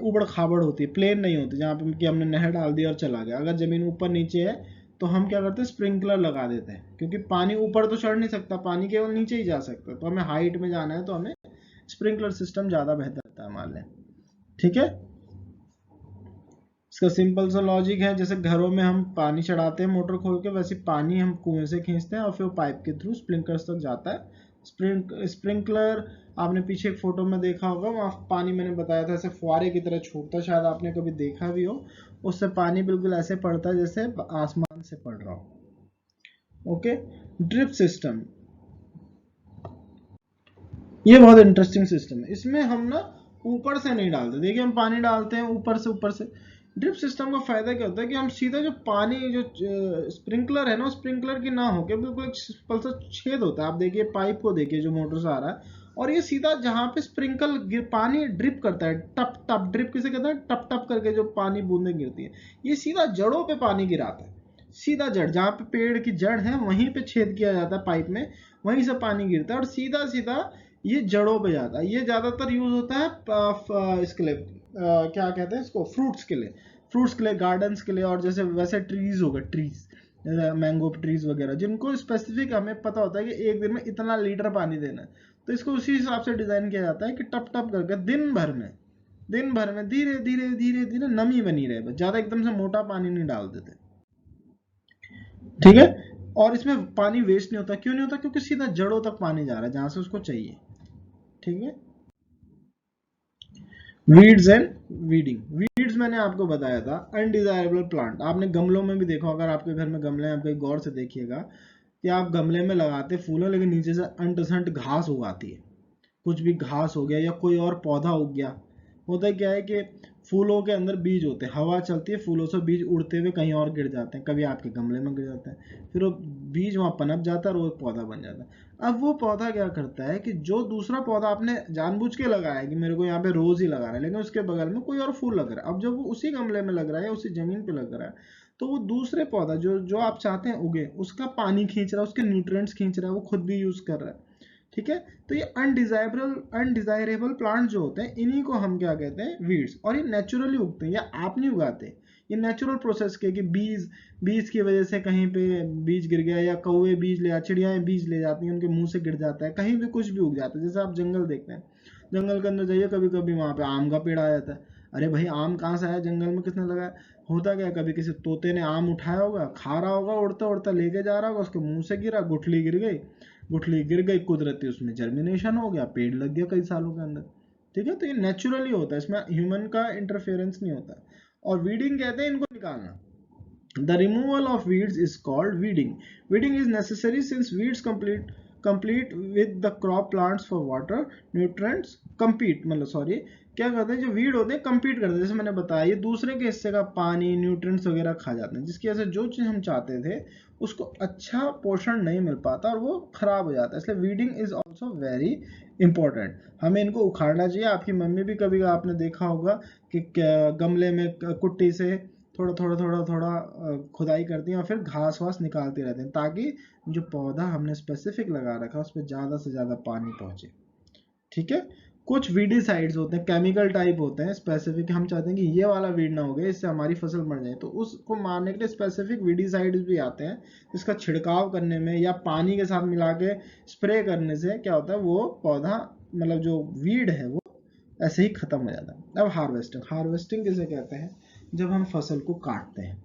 उबड़ खाबड़ होती है, प्लेन नहीं होती, जहाँ पे कि हमने नहर डाल दिया और चला गया। अगर जमीन ऊपर नीचे है तो हम क्या करते हैं, स्प्रिंकलर लगा देते हैं, क्योंकि पानी ऊपर तो चढ़ नहीं सकता, पानी केवल नीचे ही जा सकता है, तो हमें हाइट में जाना है तो हमें स्प्रिंकलर सिस्टम ज्यादा बेहतर रहता है हमारे लिए, ठीक है। इसका सिंपल सा लॉजिक है, जैसे घरों में हम पानी चढ़ाते हैं मोटर खोल के, वैसे पानी हम कुएं से खींचते हैं और फिर पाइप के थ्रू स्प्रिंकलर्स तक जाता है। स्प्रिंकलर आपने पीछे एक फोटो में देखा होगा, वहाँ पानी मैंने बताया था ऐसे फुहारे की तरह छूटता, शायद आपने कभी देखा भी हो, उससे पानी बिल्कुल ऐसे पड़ता है जैसे आसमान से पड़ रहा हो। ओके, ड्रिप सिस्टम, ये बहुत इंटरेस्टिंग सिस्टम है। इसमें हम ना ऊपर से नहीं डालते, देखिए हम पानी डालते हैं ऊपर से, ऊपर से ड्रिप सिस्टम का फायदा क्या होता है कि हम सीधा जो पानी जो स्प्रिंकलर है ना, स्प्रिंकलर की ना होके बिल्कुल एक सिंपल सा छेद होता है। आप देखिए पाइप को देखिए जो मोटर से आ रहा है, और ये सीधा जहाँ पे स्प्रिंकल पानी ड्रिप करता है, टप टप, ड्रिप किसे कहते हैं, टप टप करके जो पानी बूंदें गिरती है, ये सीधा जड़ों पे पानी गिराता है। सीधा जड़, जहाँ पे पेड़ की जड़ है वहीं पे छेद किया जाता है पाइप में, वहीं से पानी गिरता है और सीधा सीधा ये जड़ों पे जाता है। ये ज्यादातर यूज होता है इसके लिए, क्या कहते हैं इसको, फ्रूट्स के लिए, फ्रूट्स के लिए, गार्डन्स के लिए, और जैसे वैसे ट्रीज हो गए, ट्रीज मैंगो ट्रीज वगैरह, जिनको स्पेसिफिक हमें पता होता है कि एक दिन में इतना लीटर पानी देना है, तो इसको उसी हिसाब से डिजाइन किया जाता है कि टप टप करके दिन भर में धीरे धीरे धीरे धीरे नमी बनी रहे, बस ज्यादा एकदम से मोटा पानी नहीं डाल देते, ठीक है। और इसमें पानी वेस्ट नहीं होता। क्यों नहीं होता? क्योंकि सीधा जड़ों तक पानी जा रहा है जहां से उसको चाहिए, ठीक है। Weeds and weeding. वीड्स मैंने आपको बताया था अनडिजायरेबल प्लांट। आपने गमलों में भी देखा, अगर आपके घर में गमले हैं, आप कहीं गौर से देखिएगा कि आप गमले में लगाते फूल है, लेकिन नीचे से अंटसंट घास उगाती है, कुछ भी घास हो गया या कोई और पौधा उग गया। होता क्या है कि फूलों के अंदर बीज होते हैं, हवा चलती है, फूलों से बीज उड़ते हुए कहीं और गिर जाते हैं, कभी आपके गमले में गिर जाते हैं, फिर वो बीज वहां पनप जाता है और वो पौधा बन जाता है। अब वो पौधा क्या करता है कि जो दूसरा पौधा आपने जानबूझ के लगाया है कि मेरे को यहाँ पे रोज ही लगा रहा है, लेकिन उसके बगल में कोई और फूल लग रहा है, अब जब वो उसी गमले में लग रहा है या उसी जमीन पे लग रहा है, तो वो दूसरे पौधा जो जो आप चाहते हैं उगे, उसका पानी खींच रहा है, उसके न्यूट्रिएंट्स खींच रहा है, वो खुद भी यूज कर रहा है, ठीक है। तो ये अनडिजायरेबल प्लांट जो होते हैं, इन्हीं को हम क्या कहते हैं, वीड्स। और ये नेचुरली उगते हैं, या आप नहीं उगाते, ये नेचुरल प्रोसेस के कि बीज बीज की वजह से कहीं पे बीज गिर गया, या कौवे बीज ले, चिड़ियाएं बीज ले जाती हैं, उनके मुंह से गिर जाता है, कहीं भी कुछ भी उग जाता है। जैसे आप जंगल देखते हैं, जंगल के अंदर जाइए, कभी कभी वहां पे आम का पेड़ आ जाता है। अरे भाई आम कहाँ से आया, जंगल में किसने लगाया? होता क्या, कभी किसी तोते ने आम उठाया होगा, खा रहा होगा, उड़ता उड़ता लेके जा रहा होगा, उसके मुंह से गिरा, गुठली गिर गई, गुठली गिर गई, कुदरती उसमें जर्मिनेशन हो गया, पेड़ लग गया कई सालों के अंदर, ठीक है। तो ये नेचुरली होता है, इसमें ह्यूमन का इंटरफेरेंस नहीं होता। और वीडिंग कहते हैं इनको निकालना। The removal of weeds is called weeding. Weeding is necessary since weeds complete with the crop plants for water, nutrients, compete मतलब सॉरी, क्या करते हैं, जो वीड होते हैं compete करते हैं, जैसे मैंने बताया, ये दूसरे के हिस्से का पानी, न्यूट्रिएंट्स वगैरह खा जाते हैं, जिसकी वजह से जो चीज़ हम चाहते थे उसको अच्छा पोषण नहीं मिल पाता और वो खराब हो जाता है। इसलिए weeding is also very important. हमें इनको उखाड़ना चाहिए। आपकी मम्मी भी कभी आपने देखा होगा कि गमले में कुट्टी से थोड़ा थोड़ा थोड़ा थोड़ा खुदाई करती हैं और फिर घास वास निकालते रहते हैं, ताकि जो पौधा हमने स्पेसिफिक लगा रखा है उस पर ज़्यादा से ज़्यादा पानी पहुंचे, ठीक है। कुछ वीडिसाइड्स होते हैं, केमिकल टाइप होते हैं स्पेसिफिक, हम चाहते हैं कि ये वाला वीड ना हो गया, इससे हमारी फसल मर जाए, तो उसको मारने के लिए स्पेसिफिक वीडिसाइड्स भी आते हैं। इसका छिड़काव करने में या पानी के साथ मिला के स्प्रे करने से क्या होता है, वो पौधा मतलब जो वीड है वो ऐसे ही खत्म हो जाता है। अब हार्वेस्टिंग। हार्वेस्टिंग किसे कहते हैं? जब हम फसल को काटते हैं,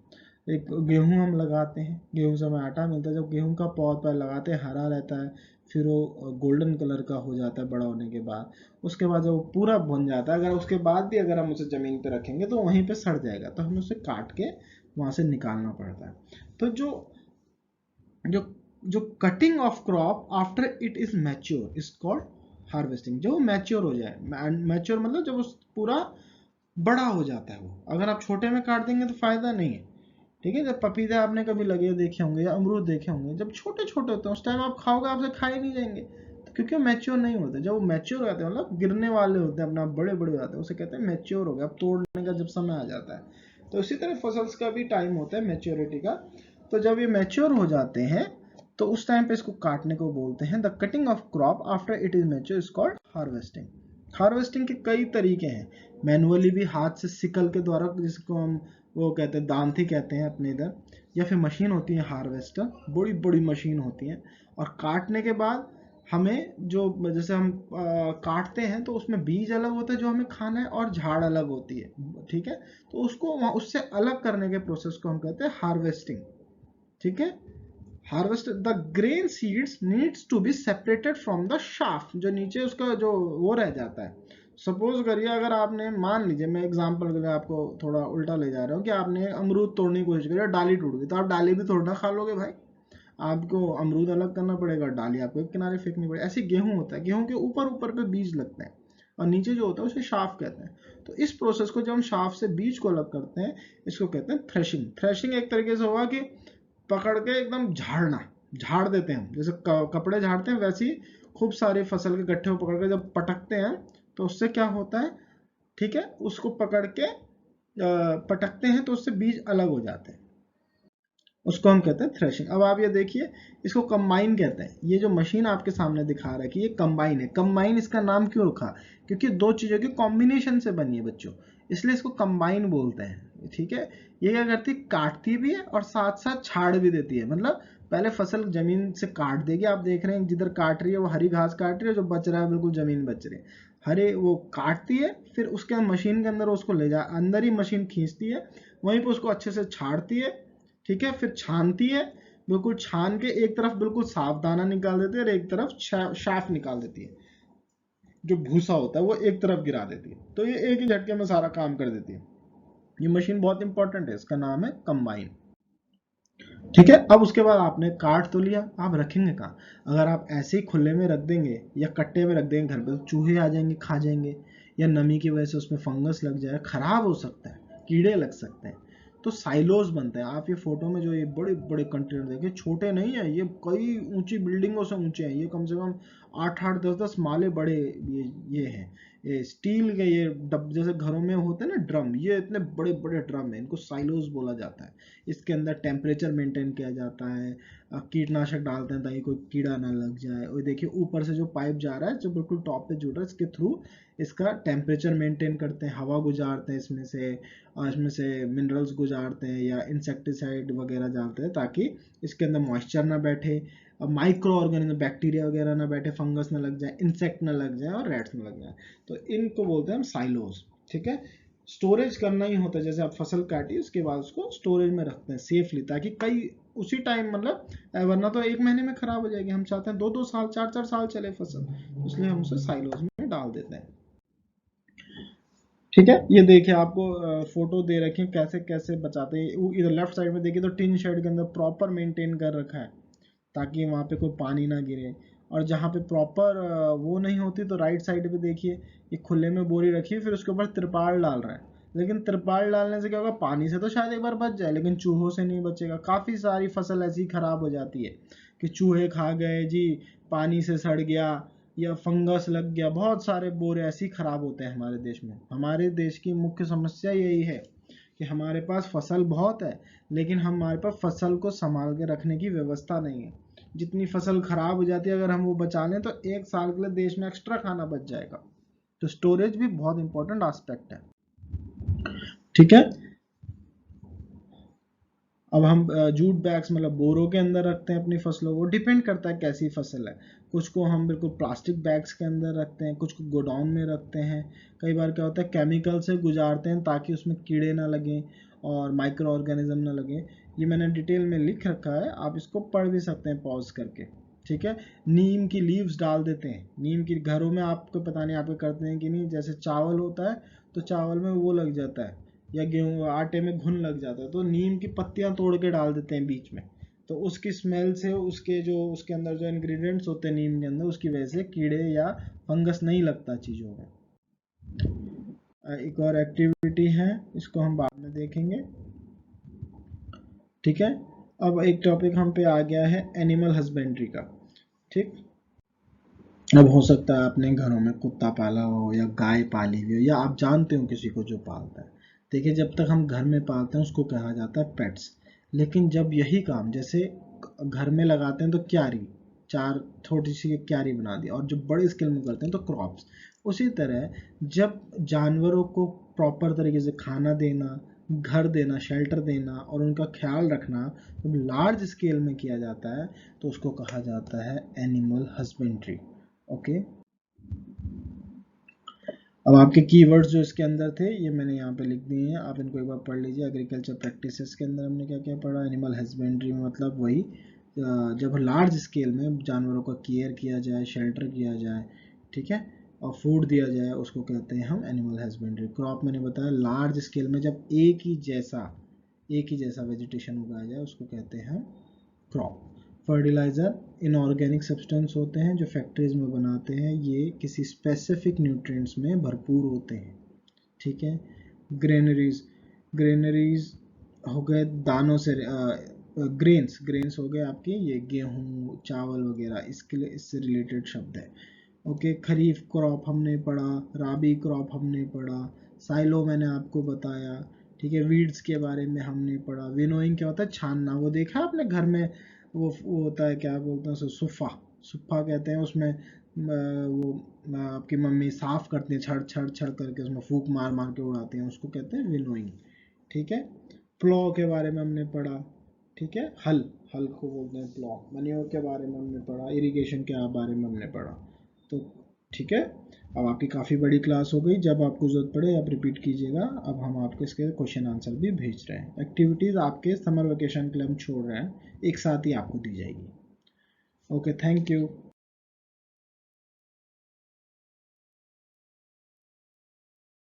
एक गेहूं हम लगाते हैं, गेहूं से हमें आटा मिलता है, जब गेहूं का पौधा लगाते हैं हरा रहता है, फिर वो गोल्डन कलर का हो जाता है बड़ा होने के बाद, उसके बाद जब वो पूरा बन जाता है, अगर उसके बाद भी अगर हम उसे ज़मीन पे रखेंगे तो वहीं पे सड़ जाएगा, तो हमें उसे काट के वहाँ से निकालना पड़ता है। तो जो जो जो cutting of crop after it is mature is called harvesting. जो मैच्योर हो जाए, मैच्योर मतलब जब उस पूरा बड़ा हो जाता है वो, अगर आप छोटे में काट देंगे तो फायदा नहीं है, ठीक है। जब पपीते आपने कभी लगे देखे होंगे या अमरूद देखे होंगे, जब छोटे छोटे होते हैं उस टाइम आप खाओगे, आपसे खाए नहीं जाएंगे, तो क्योंकि मैच्योर नहीं होते। जब वो मैच्योर हो जाते हैं मतलब गिरने वाले होते हैं, अपना बड़े बड़े हो जाते हैं, उसे कहते हैं मैच्योर हो गया, अब तोड़ने का जब समय आ जाता है। तो इसी तरह फसल्स का भी टाइम होता है मैच्योरिटी का। तो जब ये मैच्योर हो जाते हैं तो उस टाइम पे इसको काटने को बोलते हैं the cutting of crop after it is mature is called harvesting. Harvesting के कई तरीके हैं, मैनुअली भी हाथ से सिकल के द्वारा, जिसको हम वो कहते हैं दांती कहते हैं अपने इधर, या फिर मशीन होती है हार्वेस्टर, बड़ी बड़ी मशीन होती है। और काटने के बाद हमें जो जैसे हम काटते हैं तो उसमें बीज अलग होता है जो हमें खाना है, और झाड़ अलग होती है, ठीक है। तो उसको उससे अलग करने के प्रोसेस को हम कहते हैं हार्वेस्टिंग, ठीक है। Harvest the grain seeds needs to be separated from the shaft, जो नीचे उसका जो वो रह जाता है। सपोज करिए, अगर आपने, मान लीजिए मैं एग्जांपल के लिए आपको थोड़ा उल्टा ले जा रहा हूँ, कि आपने अमरूद तोड़ने की कोशिश करी और डाली टूट गई, तो आप डाली भी थोड़ा खा लोगे भाई, आपको अमरूद अलग करना पड़ेगा, डाली आपको एक किनारे फेंकनी पड़ेगी। ऐसे गेहूं होता है, गेहूं के ऊपर ऊपर पे बीज लगते हैं, और नीचे जो होता है उसे शाफ्ट कहते हैं। तो इस प्रोसेस को जब हम शाफ्ट से बीज को अलग करते हैं, इसको कहते हैं थ्रेशिंग। थ्रेशिंग एक तरीके से होगा कि पकड़ के एकदम झाड़ना, झाड़ देते हैं, जैसे कपड़े झाड़ते हैं वैसे ही खूब सारी फसल के गट्ठे को पकड़ के जब पटकते हैं तो उससे क्या होता है, ठीक है, उसको पकड़ के पटकते हैं तो उससे बीज अलग हो जाते हैं, उसको हम कहते हैं थ्रेशिंग। अब आप ये देखिए, इसको कंबाइन कहते हैं। ये जो मशीन आपके सामने दिखा रहा है कि ये कंबाइन है। कंबाइन इसका नाम क्यों रखा, क्योंकि दो चीजों के कॉम्बिनेशन से बनी है बच्चों, इसलिए इसको कंबाइन बोलते हैं, ठीक है। ये क्या करती है, काटती भी है और साथ साथ छाड़ भी देती है। मतलब पहले फसल जमीन से काट देगी, आप देख रहे हैं जिधर काट रही है वो हरी घास काट रही है, जो बच रहा है बिल्कुल जमीन बच रही है, हरे वो काटती है, फिर उसके मशीन के अंदर उसको ले जा, अंदर ही मशीन खींचती है, वहीं पर उसको अच्छे से छाड़ती है, ठीक है, फिर छानती है, बिल्कुल छान के एक तरफ बिल्कुल साफ दाना निकाल देती है और एक तरफ शाफ निकाल देती है, जो भूसा होता है वो एक तरफ गिरा देती है। तो ये एक ही झटके में सारा काम कर देती है। ये मशीन बहुत इंपॉर्टेंट है, इसका नाम है कंबाइन, ठीक है। अब उसके बाद आपने काट तो लिया, आप रखेंगे कहाँ, अगर आप ऐसे ही खुले में रख देंगे या कट्टे में रख देंगे घर पे, तो चूहे आ जाएंगे, खा जाएंगे, या नमी की वजह से उसमें फंगस लग जाए, खराब हो सकता है, कीड़े लग सकते हैं। तो साइलोज बनते हैं। आप ये फोटो में जो ये बड़े बड़े कंटेनर देखिए, छोटे नहीं है, ये कई ऊंची बिल्डिंगों से ऊंचे हैं, ये कम से कम 8-8 10-10 माले बड़े ये हैं। ये स्टील के ये डब जैसे घरों में होते हैं ना ड्रम, ये इतने बड़े बड़े ड्रम है, इनको साइलोज बोला जाता है। इसके अंदर टेम्परेचर मेंटेन किया जाता है, कीटनाशक डालते हैं ताकि कोई कीड़ा ना लग जाए। और देखिए ऊपर से जो पाइप जा रहा है जो बिल्कुल टॉप पे जुड़ रहा है, इसके थ्रू इसका टेम्परेचर मेंटेन करते हैं, हवा गुजारते हैं इसमें से, और इसमें से मिनरल्स गुजारते हैं या इंसेक्टिसाइड वगैरह डालते हैं ताकि इसके अंदर मॉइस्चर ना बैठे, माइक्रो ऑर्गेनिज्म बैक्टीरिया वगैरह ना बैठे, फंगस ना लग जाए, इंसेक्ट ना लग जाए और रैट्स ना लग जाए। तो इनको बोलते हैं हम साइलोज, ठीक है। स्टोरेज करना ही होता है, जैसे आप फसल काटी उसके बाद उसको स्टोरेज में रखते हैं सेफली, ताकि कई उसी टाइम मतलब वरना तो 1 महीने में खराब हो जाएगी। हम चाहते हैं 2-2 साल 4-4 साल चले फसल, इसलिए हम उसे साइलोज में डाल देते हैं, ठीक है। ये देखिए आपको फोटो दे रखी है कैसे कैसे बचाते हैं। इधर लेफ्ट साइड में देखिए तो टिन शेड के अंदर प्रॉपर मेंटेन कर रखा है ताकि वहाँ पे कोई पानी ना गिरे। और जहाँ पे प्रॉपर वो नहीं होती तो राइट साइड पे देखिए ये खुले में बोरी रखी है, फिर उसके ऊपर तिरपाल डाल रहा है। लेकिन तिरपाल डालने से क्या होगा, पानी से तो शायद एक बार बच जाए लेकिन चूहों से नहीं बचेगा। काफ़ी सारी फसल ऐसी खराब हो जाती है कि चूहे खा गए जी, पानी से सड़ गया या फंगस लग गया, बहुत सारे बोरे ऐसे ही खराब होते हैं हमारे देश में। हमारे देश की मुख्य समस्या यही है कि हमारे पास फसल बहुत है लेकिन हमारे पास फसल को संभाल के रखने की व्यवस्था नहीं है। जितनी फसल खराब हो जाती है अगर हम वो बचा लें तो 1 साल के लिए देश में एक्स्ट्रा खाना बच जाएगा। तो स्टोरेज भी बहुत इंपॉर्टेंट एस्पेक्ट है, ठीक है। अब हम जूट बैग्स मतलब बोरों के अंदर रखते हैं अपनी फसलों को, डिपेंड करता है कैसी फसल है। कुछ को हम बिल्कुल प्लास्टिक बैग्स के अंदर रखते हैं, कुछ को गोडाउन में रखते हैं। कई बार क्या होता है केमिकल से गुजारते हैं ताकि उसमें कीड़े ना लगें और माइक्रो ऑर्गेनिज्म ना लगे। ये मैंने डिटेल में लिख रखा है, आप इसको पढ़ भी सकते हैं पॉज करके, ठीक है। नीम की लीव्स डाल देते हैं, नीम की घरों में आपको पता नहीं आपको करते हैं कि नहीं, जैसे चावल होता है तो चावल में वो लग जाता है या गेहूँ आटे में घुन लग जाता है तो नीम की पत्तियां तोड़ के डाल देते हैं बीच में। तो उसकी स्मेल से उसके जो उसके अंदर जो इंग्रेडिएंट्स होते हैं नीम के अंदर, उसकी वजह से कीड़े या फंगस नहीं लगता चीज़ों में। एक और एक्टिविटी है, इसको हम बाद में देखेंगे, ठीक है। अब एक टॉपिक हम पे आ गया है एनिमल हस्बेंड्री का, ठीक। अब हो सकता है आपने घरों में कुत्ता पाला हो या गाय पाली हुई हो या आप जानते हो किसी को जो पालता है। देखिए जब तक हम घर में पालते हैं उसको कहा जाता है पेट्स, लेकिन जब यही काम जैसे घर में लगाते हैं तो क्यारी, चार छोटी सी क्यारी बना दी, और जब बड़े स्केल में करते हैं तो क्रॉप्स। उसी तरह जब जानवरों को प्रॉपर तरीके से खाना देना, घर देना, शेल्टर देना और उनका ख्याल रखना जब लार्ज स्केल में किया जाता है तो उसको कहा जाता है एनिमल हस्बेंड्री, ओके। अब आपके कीवर्ड्स जो इसके अंदर थे ये मैंने यहाँ पे लिख दिए हैं, आप इनको एक बार पढ़ लीजिए। एग्रीकल्चर प्रैक्टिसेस के अंदर हमने क्या क्या पढ़ा, एनिमल हस्बेंड्री में मतलब वही जब लार्ज स्केल में जानवरों का केयर किया जाए, शेल्टर किया जाए, ठीक है, और फूड दिया जाए, उसको कहते हैं हम एनिमल हस्बेंड्री। क्रॉप मैंने बताया लार्ज स्केल में जब एक ही जैसा वेजिटेशन उगाया जाए उसको कहते हैं क्रॉप। फर्टिलाइजर इनऑर्गेनिक सब्सटेंस होते हैं जो फैक्ट्रीज में बनाते हैं, ये किसी स्पेसिफिक न्यूट्रिएंट्स में भरपूर होते हैं। ठीक है। ग्रेनरीज, ग्रेनरीज हो गए दानों से, ग्रेन्स हो गए आपके ये गेहूं चावल वगैरह, इसके लिए इससे रिलेटेड शब्द है। ओके, खरीफ क्रॉप हमने पढ़ा, राबी क्रॉप हमने पढ़ा, साइलो मैंने आपको बताया। ठीक है, वीड्स के बारे में हमने पढ़ा। विनोइंग क्या होता है? छानना। वो देखा आपने घर में वो होता है, क्या बोलते हैं उसे, सुफ़ा, सुफ़ा कहते हैं। उसमें वो आपकी मम्मी साफ करती है, छड़ छड़ छड़ करके उसमें फूंक मार मार के उड़ाते हैं, उसको कहते हैं विनोइंग। ठीक है। प्लो के बारे में हमने पढ़ा। ठीक है, हल, हल को बोलते हैं प्लॉ। मैन्योर के बारे में हमने पढ़ा, इरिगेशन के बारे में हमने पढ़ा। तो ठीक है, अब आपकी काफ़ी बड़ी क्लास हो गई। जब आपको ज़रूरत पड़े आप रिपीट कीजिएगा। अब हम आपके इसके क्वेश्चन आंसर भी भेज रहे हैं। एक्टिविटीज़ आपके समर वेकेशन के लिए हम छोड़ रहे हैं, एक साथ ही आपको दी जाएगी। Okay, thank you.